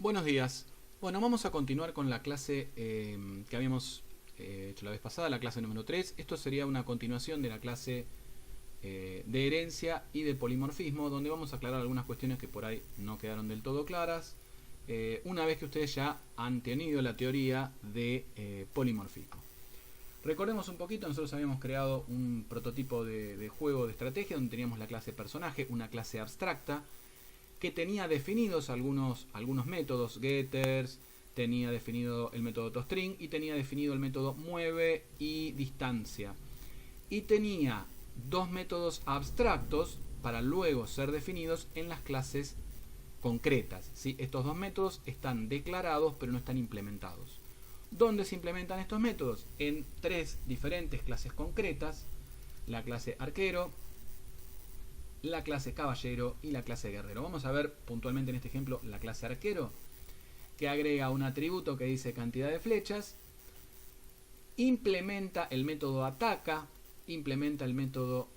Buenos días. Bueno, vamos a continuar con la clase que habíamos hecho la vez pasada, la clase número 3. Esto sería una continuación de la clase de herencia y de polimorfismo, donde vamos a aclarar algunas cuestiones que por ahí no quedaron del todo claras, una vez que ustedes ya han tenido la teoría de polimorfismo. Recordemos un poquito, nosotros habíamos creado un prototipo de juego de estrategia donde teníamos la clase personaje, una clase abstracta, que tenía definidos algunos métodos, getters, tenía definido el método toString y tenía definido el método mueve y distancia. Y tenía dos métodos abstractos para luego ser definidos en las clases concretas, ¿sí? Estos dos métodos están declarados pero no están implementados. ¿Dónde se implementan estos métodos? En tres diferentes clases concretas: la clase arquero, la clase caballero y la clase guerrero. Vamos a ver puntualmente en este ejemplo la clase arquero, que agrega un atributo que dice cantidad de flechas, implementa el método ataca, implementa el método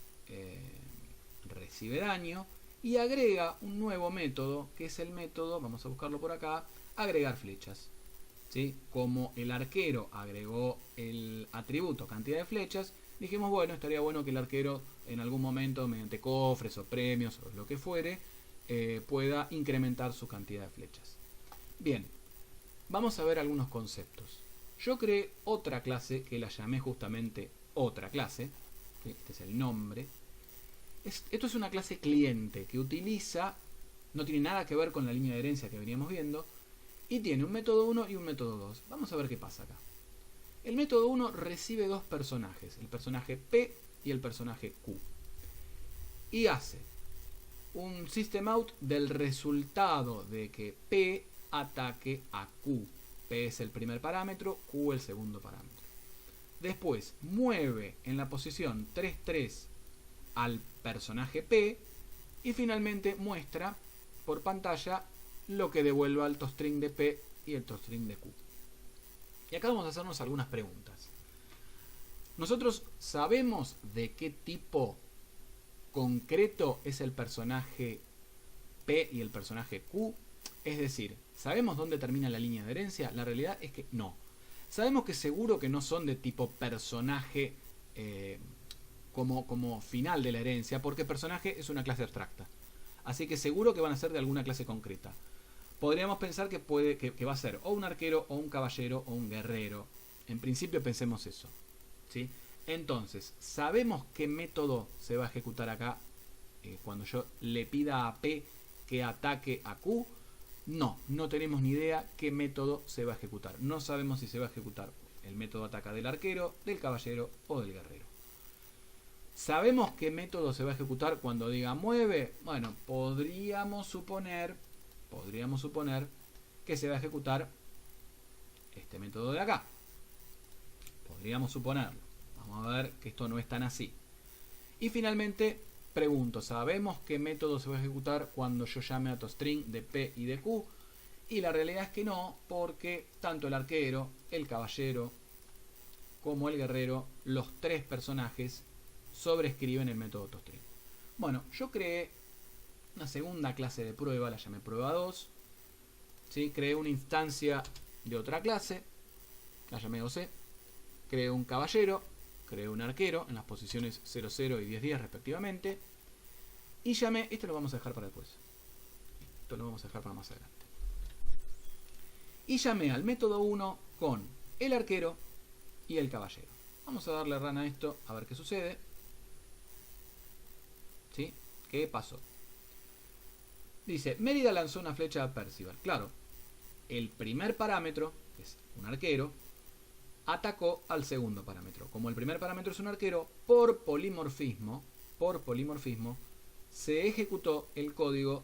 recibe daño y agrega un nuevo método que es el método, vamos a buscarlo por acá, agregar flechas. ¿Sí? Como el arquero agregó el atributo cantidad de flechas, dijimos, bueno, estaría bueno que el arquero en algún momento, mediante cofres o premios o lo que fuere, pueda incrementar su cantidad de flechas. Bien, vamos a ver algunos conceptos. Yo creé otra clase que la llamé justamente otra clase. Este es el nombre. Esto es una clase cliente que utiliza, no tiene nada que ver con la línea de herencia que veníamos viendo, y tiene un método 1 y un método 2. Vamos a ver qué pasa acá. El método 1 recibe dos personajes, el personaje P y el personaje Q. Y hace un system out del resultado de que P ataque a Q. P es el primer parámetro, Q el segundo parámetro. Después mueve en la posición 3,3 al personaje P y finalmente muestra por pantalla lo que devuelva el toString de P y el toString de Q. Y acá vamos a hacernos algunas preguntas. Nosotros sabemos de qué tipo concreto es el personaje P y el personaje Q. Es decir, ¿sabemos dónde termina la línea de herencia? La realidad es que no. Sabemos que seguro que no son de tipo personaje como final de la herencia, porque personaje es una clase abstracta. Así que seguro que van a ser de alguna clase concreta. Podríamos pensar que va a ser o un arquero, o un caballero, o un guerrero. En principio pensemos eso, ¿sí? Entonces, ¿sabemos qué método se va a ejecutar acá cuando yo le pida a P que ataque a Q? No, no tenemos ni idea qué método se va a ejecutar. No sabemos si se va a ejecutar el método ataca del arquero, del caballero o del guerrero. ¿Sabemos qué método se va a ejecutar cuando diga mueve? Bueno, podríamos suponer que se va a ejecutar este método de acá. Podríamos suponerlo. Vamos a ver que esto no es tan así. Y finalmente pregunto, ¿sabemos qué método se va a ejecutar cuando yo llame a toString de P y de Q? Y la realidad es que no, porque tanto el arquero, el caballero como el guerrero, los tres personajes sobrescriben el método toString. Bueno, yo creé una segunda clase de prueba, la llamé prueba 2. ¿Sí? Creé una instancia de otra clase, la llamé OC. Creé un caballero, creé un arquero en las posiciones 0,0 y 10,10 respectivamente. Y llamé, esto lo vamos a dejar para después. Esto lo vamos a dejar para más adelante. Y llamé al método 1 con el arquero y el caballero. Vamos a darle run a esto, a ver qué sucede. ¿Sí? ¿Qué pasó? Dice, Mérida lanzó una flecha a Percival. Claro, el primer parámetro, que es un arquero, atacó al segundo parámetro. Como el primer parámetro es un arquero, por polimorfismo, se ejecutó el código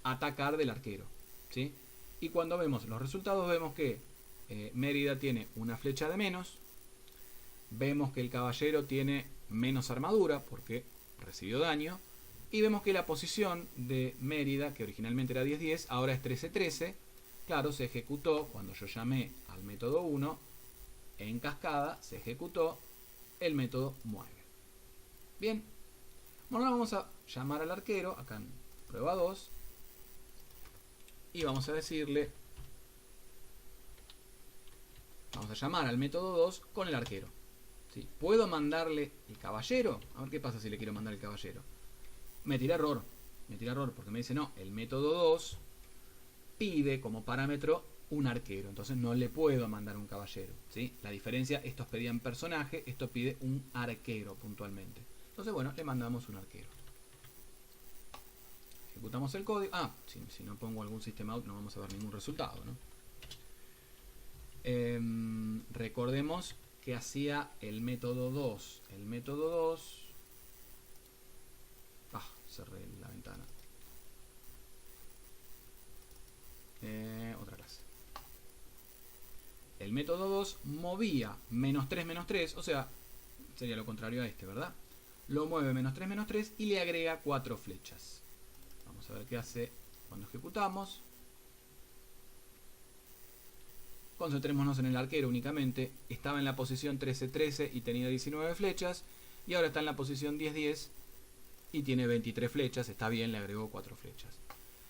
atacar del arquero. ¿Sí? Y cuando vemos los resultados, vemos que Mérida tiene una flecha de menos. Vemos que el caballero tiene menos armadura porque recibió daño. Y vemos que la posición de Mérida, que originalmente era 10,10, ahora es 13,13. Claro, se ejecutó cuando yo llamé al método 1. En cascada se ejecutó el método mueve. Bien. Bueno, ahora vamos a llamar al arquero, acá en prueba 2. Y vamos a decirle vamos a llamar al método 2 con el arquero. ¿Sí? ¿Puedo mandarle el caballero? A ver qué pasa si le quiero mandar el caballero. Me tira error. Me tira error porque me dice no, el método 2 pide como parámetro un arquero. Entonces no le puedo mandar un caballero. ¿Sí? La diferencia, estos pedían personaje, esto pide un arquero puntualmente. Entonces bueno, le mandamos un arquero. Ejecutamos el código. Si no pongo algún system out no vamos a ver ningún resultado, ¿no? Recordemos que hacía el método 2. El método 2... cerré la ventana. Otra clase. El método 2 movía -3, o sea, sería lo contrario a este, ¿verdad? Lo mueve -3 y le agrega 4 flechas. Vamos a ver qué hace cuando ejecutamos. Concentrémonos en el arquero únicamente. Estaba en la posición 13-13 y tenía 19 flechas. Y ahora está en la posición 10-10 y tiene 23 flechas. Está bien, le agregó 4 flechas.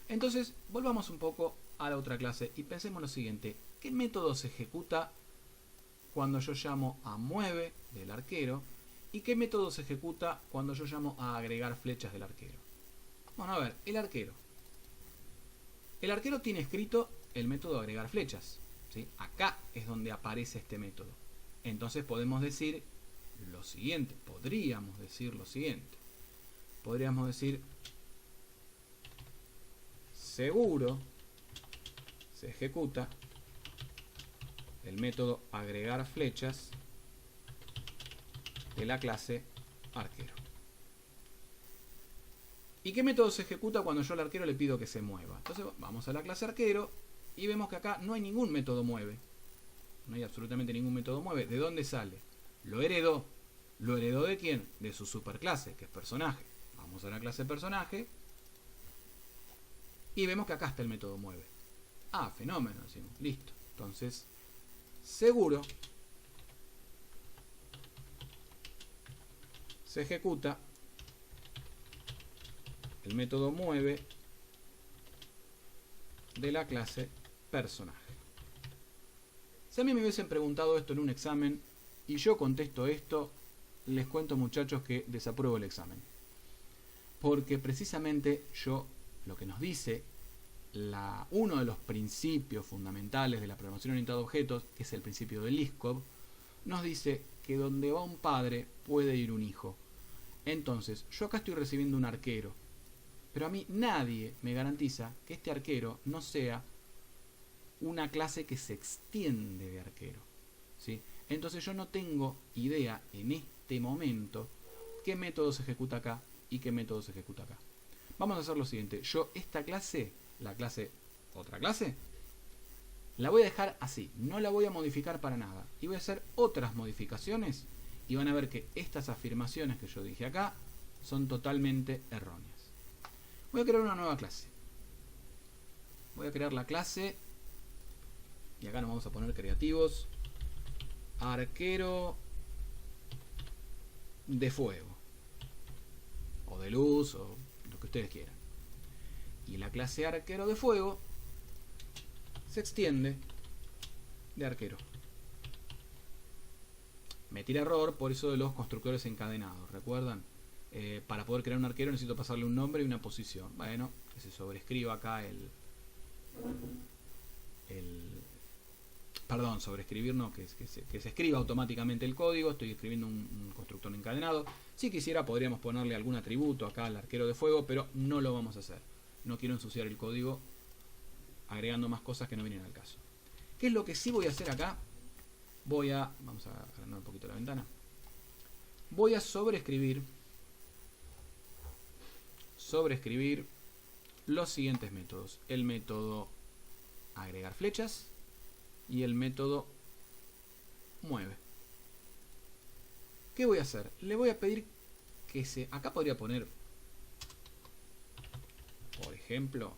Entonces, volvamos un poco a la otra clase y pensemos lo siguiente. ¿Qué método se ejecuta cuando yo llamo a mueve del arquero? ¿Y qué método se ejecuta cuando yo llamo a agregar flechas del arquero? Bueno, a ver, el arquero. El arquero tiene escrito el método agregar flechas. ¿Sí? Acá es donde aparece este método. Entonces podemos decir lo siguiente. Podríamos decir lo siguiente. Podríamos decir seguro se ejecuta el método agregar flechas de la clase arquero. ¿Y qué método se ejecuta cuando yo al arquero le pido que se mueva? Entonces vamos a la clase arquero y vemos que acá no hay ningún método mueve. No hay absolutamente ningún método mueve. ¿De dónde sale? Lo heredó. ¿Lo heredó de quién? De su superclase, que es personaje. Vamos a la clase personaje y vemos que acá está el método mueve. Fenómeno, decimos. Listo. Entonces, seguro se ejecuta el método mueve de la clase personaje. Si a mí me hubiesen preguntado esto en un examen y yo contesto esto, les cuento, muchachos, que desapruebo el examen. Porque precisamente lo que nos dice uno de los principios fundamentales de la programación orientada a objetos, que es el principio de Liskov, nos dice que donde va un padre puede ir un hijo. Entonces, yo acá estoy recibiendo un arquero, pero a mí nadie me garantiza que este arquero no sea una clase que se extiende de arquero, ¿sí? Entonces yo no tengo idea en este momento qué método se ejecuta acá y qué método se ejecuta acá. Vamos a hacer lo siguiente. Yo esta clase, la clase otra clase, la voy a dejar así. No la voy a modificar para nada. Y voy a hacer otras modificaciones y van a ver que estas afirmaciones que yo dije acá son totalmente erróneas. Voy a crear una nueva clase. Voy a crear la clase, y acá nos vamos a poner creativos, arquero de fuego, o de luz, o lo que ustedes quieran. Y la clase arquero de fuego se extiende de arquero. Me tira error por eso de los constructores encadenados, ¿recuerdan? Para poder crear un arquero necesito pasarle un nombre y una posición. Bueno, que se sobrescriba acá perdón, sobreescribir no, que se escriba automáticamente el código. Estoy escribiendo un constructor encadenado. Si quisiera podríamos ponerle algún atributo acá al arquero de fuego, pero no lo vamos a hacer. No quiero ensuciar el código agregando más cosas que no vienen al caso. ¿Qué es lo que sí voy a hacer acá? Vamos a agrandar un poquito la ventana. Voy a sobreescribir los siguientes métodos. El método agregar flechas y el método mueve. ¿Qué voy a hacer? Le voy a pedir que acá podría poner, por ejemplo,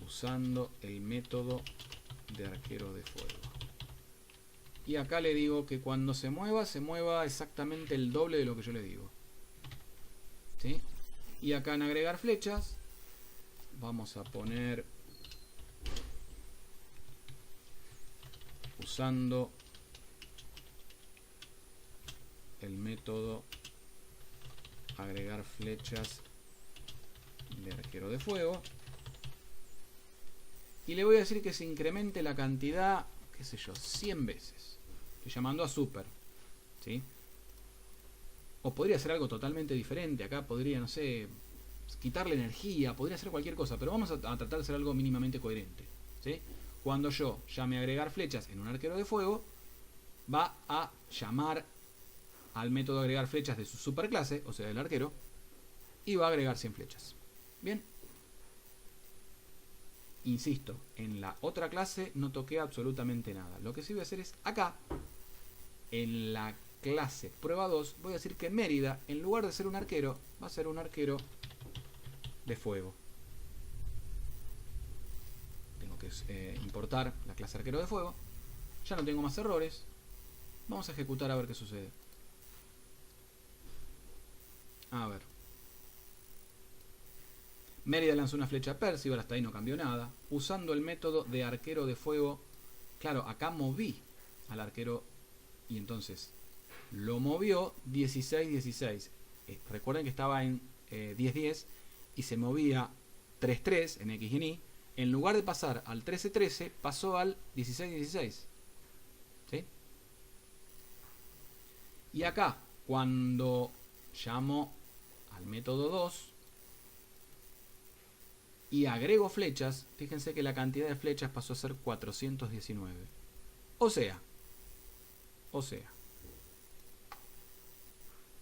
usando el método de arquero de fuego. Y acá le digo que cuando se mueva exactamente el doble de lo que yo le digo. ¿Sí? Y acá en agregar flechas vamos a poner usando el método agregar flechas de arquero de fuego. Y le voy a decir que se incremente la cantidad, qué sé yo, 100 veces. Estoy llamando a super, ¿sí? O podría ser algo totalmente diferente. Acá podría, no sé, quitarle energía, podría ser cualquier cosa, pero vamos a tratar de hacer algo mínimamente coherente, ¿sí? Cuando yo llame a agregar flechas en un arquero de fuego, va a llamar al método agregar flechas de su superclase, o sea del arquero, y va a agregar 100 flechas. Bien. Insisto, en la otra clase no toqué absolutamente nada. Lo que sí voy a hacer es acá, en la clase prueba 2, voy a decir que Mérida, en lugar de ser un arquero, va a ser un arquero de fuego. Tengo que importar la clase arquero de fuego. Ya no tengo más errores. Vamos a ejecutar a ver qué sucede. A ver. Mérida lanzó una flecha a Percival, hasta ahí no cambió nada. Usando el método de arquero de fuego. Claro, acá moví al arquero y entonces lo movió 16-16. Recuerden que estaba en 10-10 y se movía 3-3 en X y en Y. En lugar de pasar al 13-13, pasó al 16-16. ¿Sí? Y acá, cuando llamo al método 2 y agrego flechas, fíjense que la cantidad de flechas pasó a ser 419. O sea,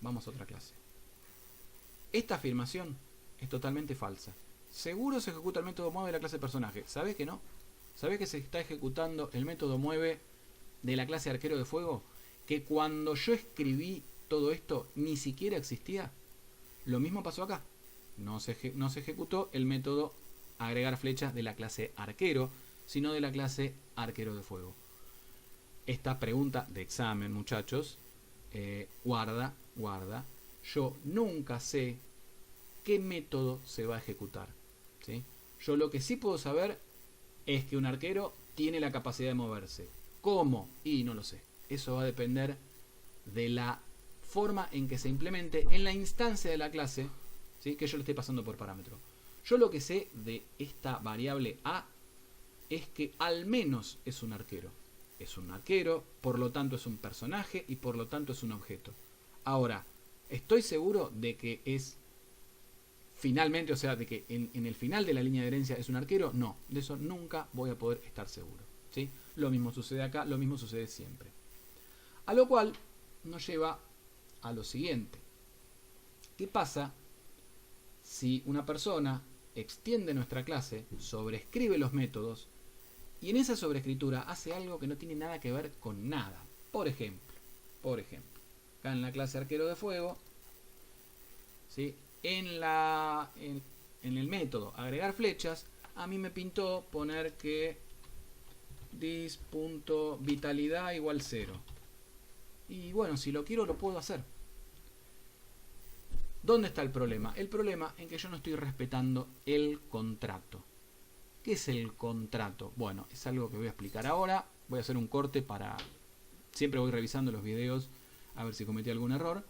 vamos a otra clase. Esta afirmación es totalmente falsa. Seguro se ejecuta el método mueve de la clase personaje. ¿Sabés que no? ¿Sabés que se está ejecutando el método mueve de la clase arquero de fuego? Que cuando yo escribí todo esto ni siquiera existía. Lo mismo pasó acá. No se ejecutó el método agregar flechas de la clase arquero, sino de la clase arquero de fuego. Esta pregunta de examen, muchachos, guarda. Yo nunca sé qué método se va a ejecutar, ¿sí? Yo lo que sí puedo saber es que un arquero tiene la capacidad de moverse. ¿Cómo? Y no lo sé. Eso va a depender de la forma en que se implemente en la instancia de la clase, ¿sí? Que yo le esté pasando por parámetro. Yo lo que sé de esta variable A es que al menos es un arquero. Es un arquero, por lo tanto es un personaje y por lo tanto es un objeto. Ahora, ¿estoy seguro de que es finalmente, o sea, de que en el final de la línea de herencia es un arquero? No, de eso nunca voy a poder estar seguro, ¿sí? Lo mismo sucede acá, lo mismo sucede siempre. A lo cual nos lleva a lo siguiente. ¿Qué pasa si una persona extiende nuestra clase, sobreescribe los métodos y en esa sobreescritura hace algo que no tiene nada que ver con nada? Por ejemplo, acá en la clase arquero de fuego, ¿sí? En el método agregar flechas, a mí me pintó poner que dis.vitalidad igual 0. Y bueno, si lo quiero lo puedo hacer. ¿Dónde está el problema? El problema en que yo no estoy respetando el contrato. ¿Qué es el contrato? Bueno, es algo que voy a explicar ahora. Voy a hacer un corte para... Siempre voy revisando los videos a ver si cometí algún error.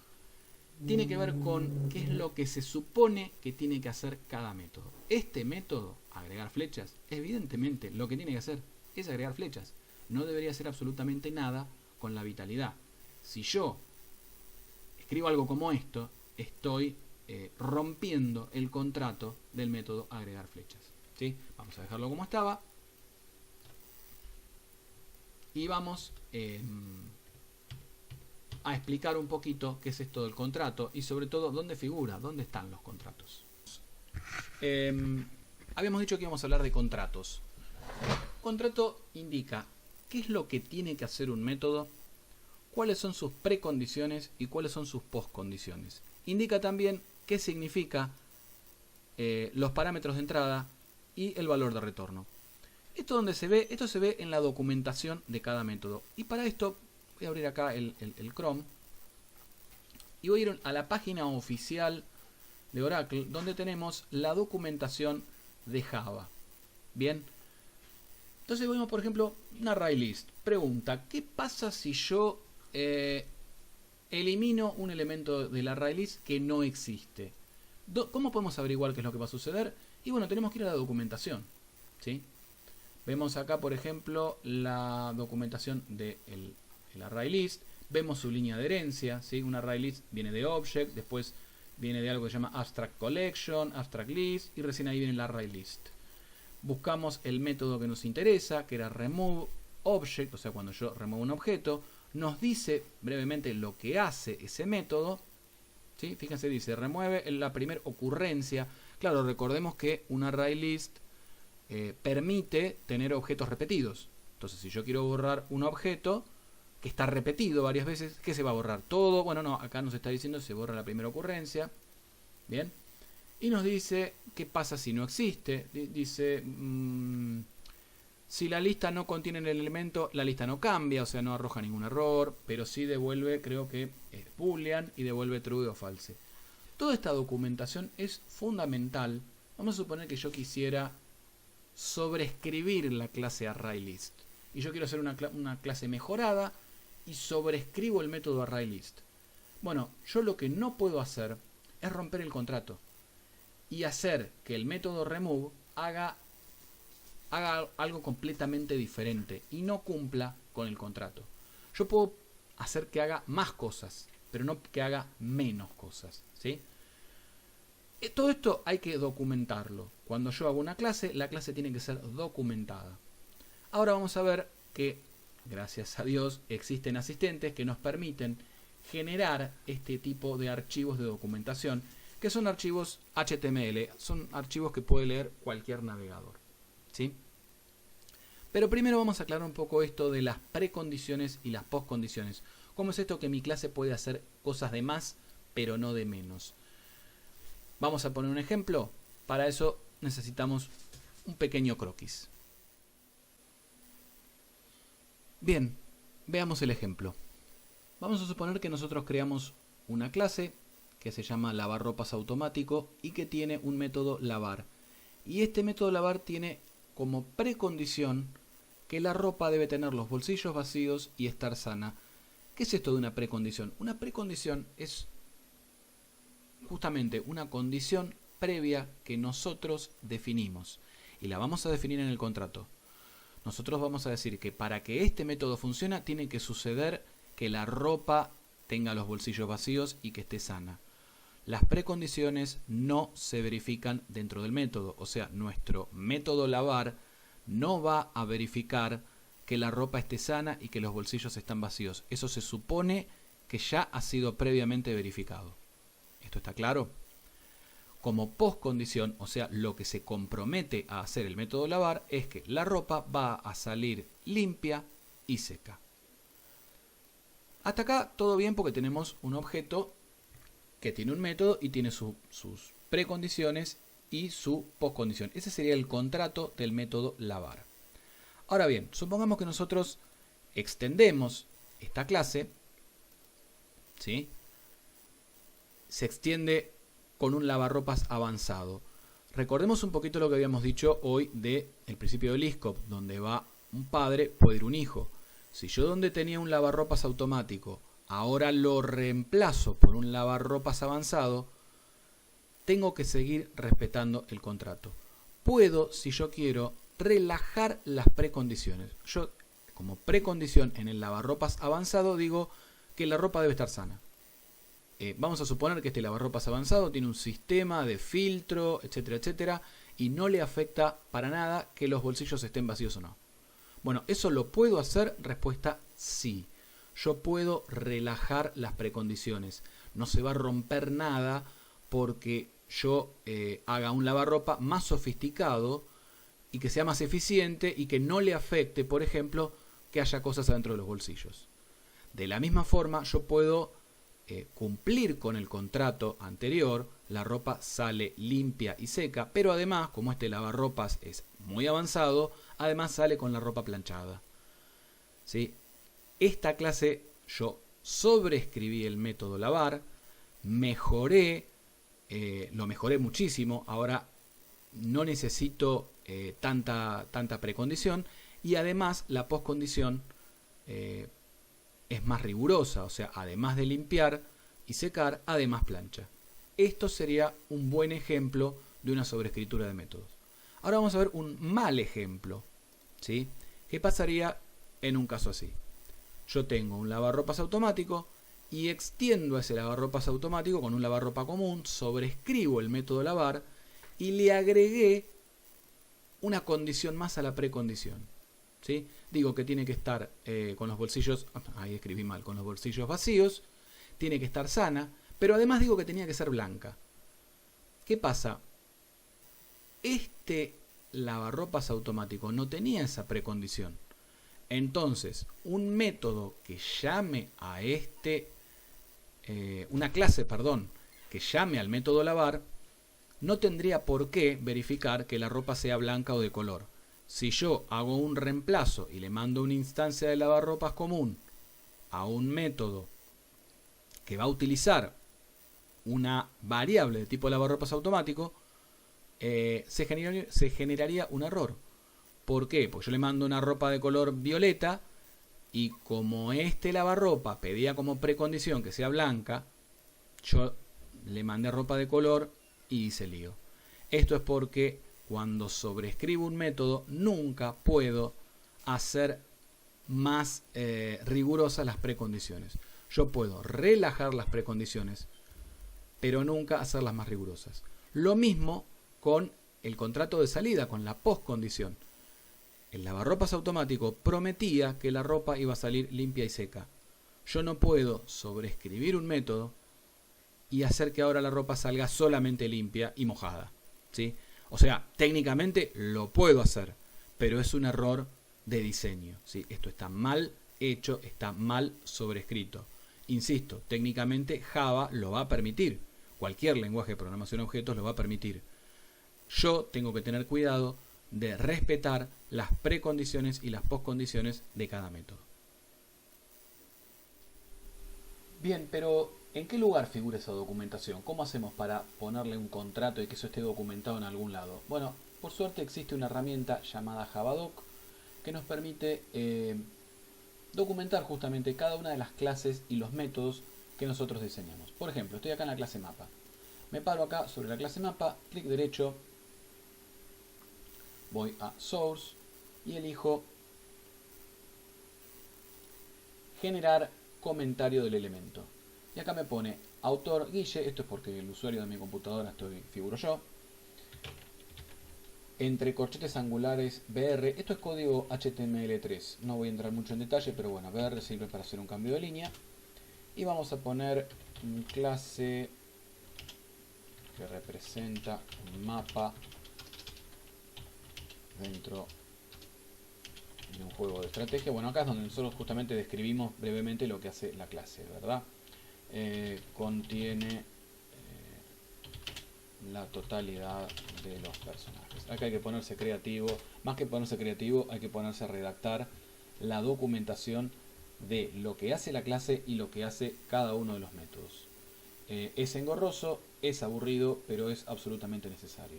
Tiene que ver con qué es lo que se supone que tiene que hacer cada método. Este método, agregar flechas, evidentemente lo que tiene que hacer es agregar flechas. No debería hacer absolutamente nada con la vitalidad. Si yo escribo algo como esto, estoy rompiendo el contrato del método agregar flechas, ¿sí? Vamos a dejarlo como estaba y vamos a explicar un poquito qué es esto del contrato y sobre todo dónde figura, dónde están los contratos. Habíamos dicho que íbamos a hablar de contratos. Contrato indica qué es lo que tiene que hacer un método, cuáles son sus precondiciones y cuáles son sus postcondiciones. Indica también qué significa los parámetros de entrada y el valor de retorno. Esto se ve en la documentación de cada método. Y para esto voy a abrir acá el Chrome y voy a ir a la página oficial de Oracle, donde tenemos la documentación de Java. Bien, Entonces vemos, por ejemplo, un array list. Pregunta, ¿qué pasa si yo elimino un elemento del array list que no existe? ¿Cómo podemos averiguar qué es lo que va a suceder? Y bueno, tenemos que ir a la documentación, ¿sí? Vemos acá, por ejemplo, la documentación del array list. Vemos su línea de herencia, ¿sí? Un array list viene de object, después viene de algo que se llama abstract collection, abstract list, y recién ahí viene el array list. Buscamos el método que nos interesa, que era remove object, o sea, cuando yo remuevo un objeto, nos dice brevemente lo que hace ese método, ¿sí? Fíjense, dice, remueve la primera ocurrencia. Claro, recordemos que un array list permite tener objetos repetidos. Entonces, si yo quiero borrar un objeto que está repetido varias veces, ¿qué se va a borrar? Todo. Bueno, no, acá nos está diciendo se borra la primera ocurrencia. Bien. Y nos dice qué pasa si no existe. Dice, si la lista no contiene el elemento, la lista no cambia, o sea, no arroja ningún error, pero sí devuelve, creo que es boolean, y devuelve true o false. Toda esta documentación es fundamental. Vamos a suponer que yo quisiera sobreescribir la clase ArrayList. Y yo quiero hacer una clase mejorada y sobreescribo el método ArrayList. Bueno, yo lo que no puedo hacer es romper el contrato y hacer que el método remove haga algo completamente diferente y no cumpla con el contrato. Yo puedo hacer que haga más cosas, pero no que haga menos cosas, ¿sí? Todo esto hay que documentarlo. Cuando yo hago una clase, la clase tiene que ser documentada. Ahora vamos a ver que, gracias a Dios, existen asistentes que nos permiten generar este tipo de archivos de documentación, que son archivos HTML, son archivos que puede leer cualquier navegador, ¿sí? Pero primero vamos a aclarar un poco esto de las precondiciones y las postcondiciones. ¿Cómo es esto que mi clase puede hacer cosas de más, pero no de menos? Vamos a poner un ejemplo. Para eso necesitamos un pequeño croquis. Bien, veamos el ejemplo. Vamos a suponer que nosotros creamos una clase que se llama lavarropas automático y que tiene un método lavar. Y este método lavar tiene como precondición que la ropa debe tener los bolsillos vacíos y estar sana. ¿Qué es esto de una precondición? Una precondición es justamente una condición previa que nosotros definimos y la vamos a definir en el contrato. Nosotros vamos a decir que para que este método funcione tiene que suceder que la ropa tenga los bolsillos vacíos y que esté sana. Las precondiciones no se verifican dentro del método, o sea, nuestro método lavar no va a verificar que la ropa esté sana y que los bolsillos están vacíos. Eso se supone que ya ha sido previamente verificado. ¿Esto está claro? Como postcondición, o sea, lo que se compromete a hacer el método lavar es que la ropa va a salir limpia y seca. Hasta acá todo bien porque tenemos un objeto que tiene un método y tiene sus precondiciones y su postcondición. Ese sería el contrato del método lavar. Ahora bien, supongamos que nosotros extendemos esta clase, ¿sí? Se extiende con un lavarropas avanzado. Recordemos un poquito lo que habíamos dicho hoy del principio del ISCOP, donde va un padre, puede ir un hijo. Si yo donde tenía un lavarropas automático, ahora lo reemplazo por un lavarropas avanzado, tengo que seguir respetando el contrato. Puedo, si yo quiero, relajar las precondiciones. Yo, como precondición en el lavarropas avanzado, digo que la ropa debe estar sana. Vamos a suponer que este lavarropas avanzado tiene un sistema de filtro, etcétera, etcétera, y no le afecta para nada que los bolsillos estén vacíos o no. Bueno, ¿eso lo puedo hacer? Respuesta sí. Yo puedo relajar las precondiciones. No se va a romper nada porque yo haga un lavarropa más sofisticado y que sea más eficiente y que no le afecte, por ejemplo, que haya cosas adentro de los bolsillos. De la misma forma, yo puedo cumplir con el contrato anterior, la ropa sale limpia y seca, pero además, como este lavarropas es muy avanzado, además sale con la ropa planchada. ¿Sí? Esta clase yo sobreescribí el método lavar, lo mejoré muchísimo, ahora no necesito tanta precondición y además la postcondición es más rigurosa, o sea, además de limpiar y secar, además plancha. Esto sería un buen ejemplo de una sobreescritura de métodos. Ahora vamos a ver un mal ejemplo, ¿sí? ¿Qué pasaría en un caso así? Yo tengo un lavarropas automático y extiendo ese lavarropas automático con un lavarropa común, sobrescribo el método lavar y le agregué una condición más a la precondición, ¿sí? Digo que tiene que estar con los bolsillos, ahí escribí mal, con los bolsillos vacíos, tiene que estar sana, pero además digo que tenía que ser blanca. ¿Qué pasa? Este lavarropas automático no tenía esa precondición. Entonces, un método que llame a una clase, que llame al método lavar, no tendría por qué verificar que la ropa sea blanca o de color. Si yo hago un reemplazo y le mando una instancia de lavarropas común a un método que va a utilizar una variable de tipo lavarropas automático, se generaría un error. ¿Por qué? Pues yo le mando una ropa de color violeta y como este lavarropa pedía como precondición que sea blanca, yo le mandé ropa de color y hice lío. Esto es porque cuando sobrescribo un método nunca puedo hacer más rigurosas las precondiciones. Yo puedo relajar las precondiciones, pero nunca hacerlas más rigurosas. Lo mismo con el contrato de salida, con la postcondición. El lavarropas automático prometía que la ropa iba a salir limpia y seca. Yo no puedo sobreescribir un método y hacer que ahora la ropa salga solamente limpia y mojada, ¿sí? O sea, técnicamente lo puedo hacer, pero es un error de diseño, ¿sí? Esto está mal hecho, está mal sobrescrito. Insisto, técnicamente Java lo va a permitir. Cualquier lenguaje de programación de objetos lo va a permitir. Yo tengo que tener cuidado de respetar las precondiciones y las postcondiciones de cada método. Bien, pero ¿en qué lugar figura esa documentación? ¿Cómo hacemos para ponerle un contrato y que eso esté documentado en algún lado? Bueno, por suerte existe una herramienta llamada Javadoc que nos permite documentar justamente cada una de las clases y los métodos que nosotros diseñamos. Por ejemplo, estoy acá en la clase mapa. Me paro acá sobre la clase mapa, clic derecho, voy a Source y elijo generar comentario del elemento. Y acá me pone autor Guille, esto es porque el usuario de mi computadora figuro yo. Entre corchetes angulares BR, esto es código HTML3. No voy a entrar mucho en detalle, pero bueno, BR sirve para hacer un cambio de línea. Y vamos a poner clase que representa un mapa dentro de un juego de estrategia. Bueno, acá es donde nosotros justamente describimos brevemente lo que hace la clase, ¿verdad? Contiene la totalidad de los personajes. Acá hay que ponerse creativo. Más que ponerse creativo, hay que ponerse a redactar la documentación de lo que hace la clase y lo que hace cada uno de los métodos. Es engorroso, es aburrido, pero es absolutamente necesario.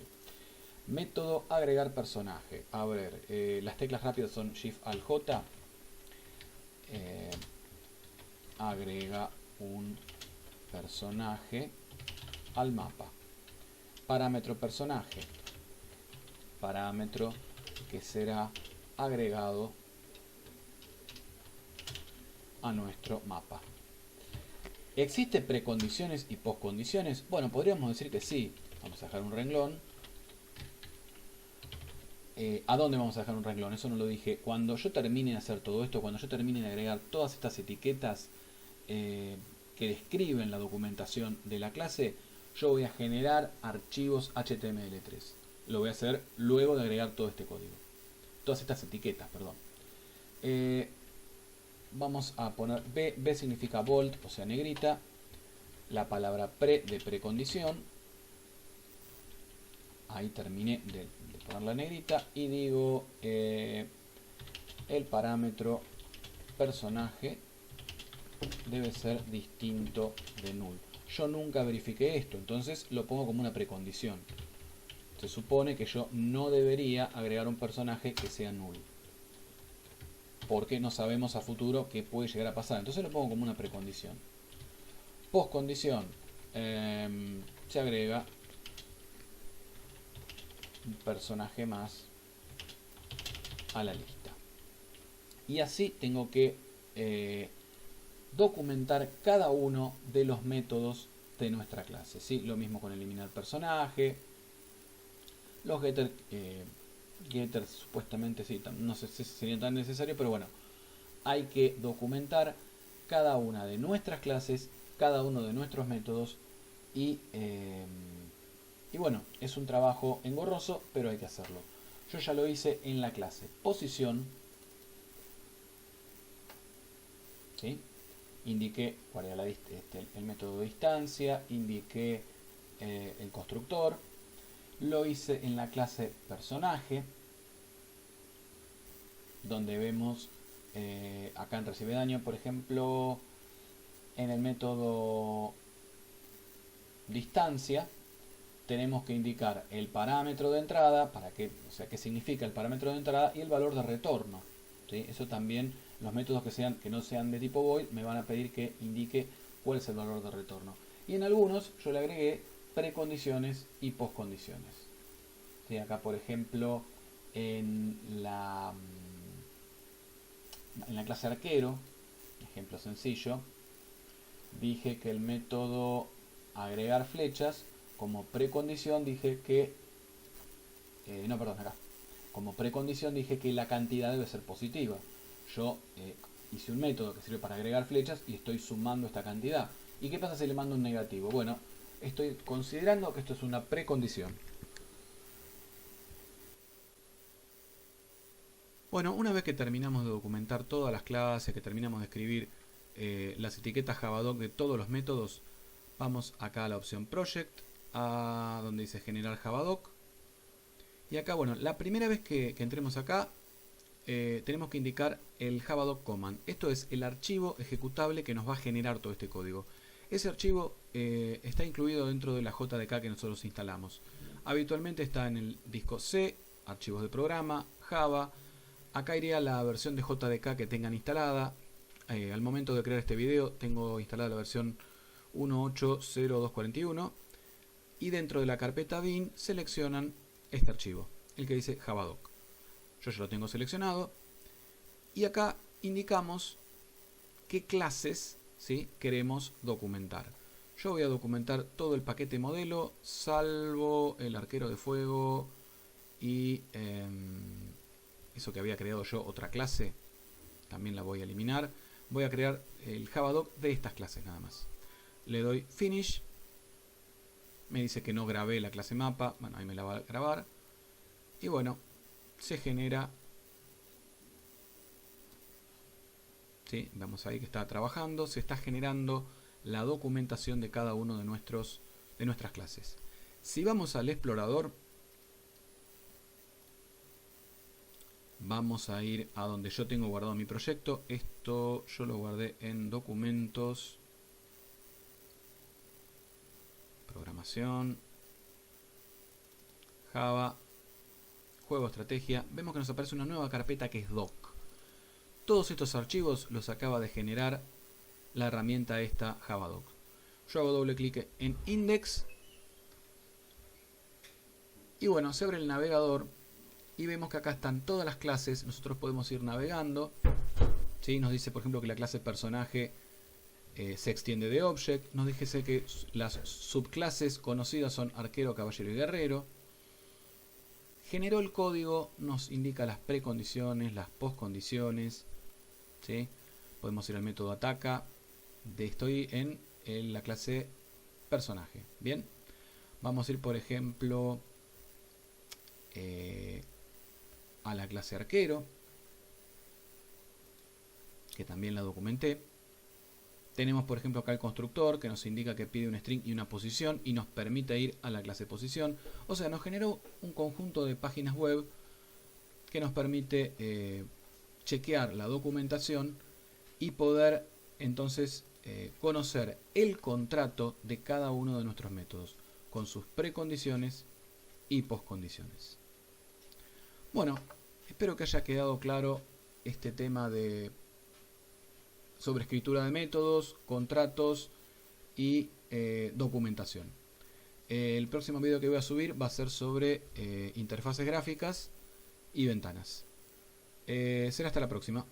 Método agregar personaje. A ver, las teclas rápidas son Shift Alt J. Agrega un personaje al mapa. Parámetro personaje. Parámetro que será agregado a nuestro mapa. ¿Existe precondiciones y postcondiciones? Bueno, podríamos decir que sí. Vamos a dejar un renglón. ¿A dónde vamos a dejar un renglón? Eso no lo dije. Cuando yo termine de hacer todo esto, cuando yo termine de agregar todas estas etiquetas que describen la documentación de la clase, yo voy a generar archivos HTML3. Lo voy a hacer luego de agregar todo este código. Todas estas etiquetas, perdón. Vamos a poner B significa bold, o sea negrita. La palabra pre de precondición. Ahí terminé de poner la negrita y digo el parámetro personaje debe ser distinto de null. Yo nunca verifiqué esto, entonces lo pongo como una precondición. Se supone que yo no debería agregar un personaje que sea null. porque no sabemos a futuro qué puede llegar a pasar. Entonces lo pongo como una precondición. Postcondición, se agrega un personaje más a la lista. Y así tengo que documentar cada uno de los métodos de nuestra clase, ¿sí? Lo mismo con eliminar personaje. Los getters supuestamente sí, no sé si serían tan necesarios, pero bueno, hay que documentar cada una de nuestras clases, cada uno de nuestros métodos y bueno, es un trabajo engorroso, pero hay que hacerlo. Yo ya lo hice en la clase posición, ¿sí? Indiqué cuál era el método de distancia, indiqué el constructor. Lo hice en la clase personaje, donde vemos acá en recibe daño, por ejemplo, en el método distancia, tenemos que indicar el parámetro de entrada, o sea, qué significa el parámetro de entrada y el valor de retorno, ¿sí? Eso también, los métodos que no sean de tipo void me van a pedir que indique cuál es el valor de retorno. Y en algunos yo le agregué precondiciones y postcondiciones. ¿Sí? Acá, por ejemplo, en la clase arquero, ejemplo sencillo, dije que el método agregar flechas, como precondición dije que como precondición dije que la cantidad debe ser positiva. Yo hice un método que sirve para agregar flechas y estoy sumando esta cantidad. ¿Y qué pasa si le mando un negativo? Bueno, estoy considerando que esto es una precondición. Bueno, una vez que terminamos de documentar todas las clases, que terminamos de escribir las etiquetas Javadoc de todos los métodos, vamos acá a la opción Project, a donde dice Generar Javadoc. Y acá, bueno, la primera vez que entremos acá, tenemos que indicar el Javadoc Command. Esto es el archivo ejecutable que nos va a generar todo este código. Ese archivo está incluido dentro de la JDK que nosotros instalamos. Habitualmente está en el disco C, archivos de programa, Java. Acá iría la versión de JDK que tengan instalada. Al momento de crear este video tengo instalada la versión 1.8.0.241 y dentro de la carpeta bin seleccionan este archivo, el que dice Javadoc. Yo ya lo tengo seleccionado y acá indicamos qué clases, ¿sí?, queremos documentar. Yo voy a documentar todo el paquete modelo, salvo el arquero de fuego y eso que había creado yo, otra clase, también la voy a eliminar. Voy a crear el Javadoc de estas clases nada más. Le doy Finish. Me dice que no grabé la clase mapa. Bueno, ahí me la va a grabar. Y bueno, se genera. ¿Sí? Vemos ahí que está trabajando. Se está generando la documentación de cada uno de nuestras clases. Si vamos al explorador, vamos a ir a donde yo tengo guardado mi proyecto. Esto yo lo guardé en documentos, programación, Java, juego, estrategia. Vemos que nos aparece una nueva carpeta que es doc. Todos estos archivos los acaba de generar la herramienta esta Javadoc. Yo hago doble clic en index y bueno, se abre el navegador y vemos que acá están todas las clases. Nosotros podemos ir navegando, ¿sí? Nos dice por ejemplo que la clase personaje se extiende de object. Nos dice que las subclases conocidas son arquero, caballero y guerrero. Generó el código, nos indica las precondiciones, las postcondiciones, ¿sí? Podemos ir al método ataca. Estoy en la clase personaje. Bien, vamos a ir por ejemplo a la clase arquero, que también la documenté. Tenemos por ejemplo acá el constructor que nos indica que pide un string y una posición y nos permite ir a la clase posición. O sea, nos generó un conjunto de páginas web que nos permite chequear la documentación y poder entonces conocer el contrato de cada uno de nuestros métodos con sus precondiciones y postcondiciones. Bueno, espero que haya quedado claro este tema de sobre escritura de métodos, contratos y documentación. El próximo video que voy a subir va a ser sobre interfaces gráficas y ventanas. Será hasta la próxima.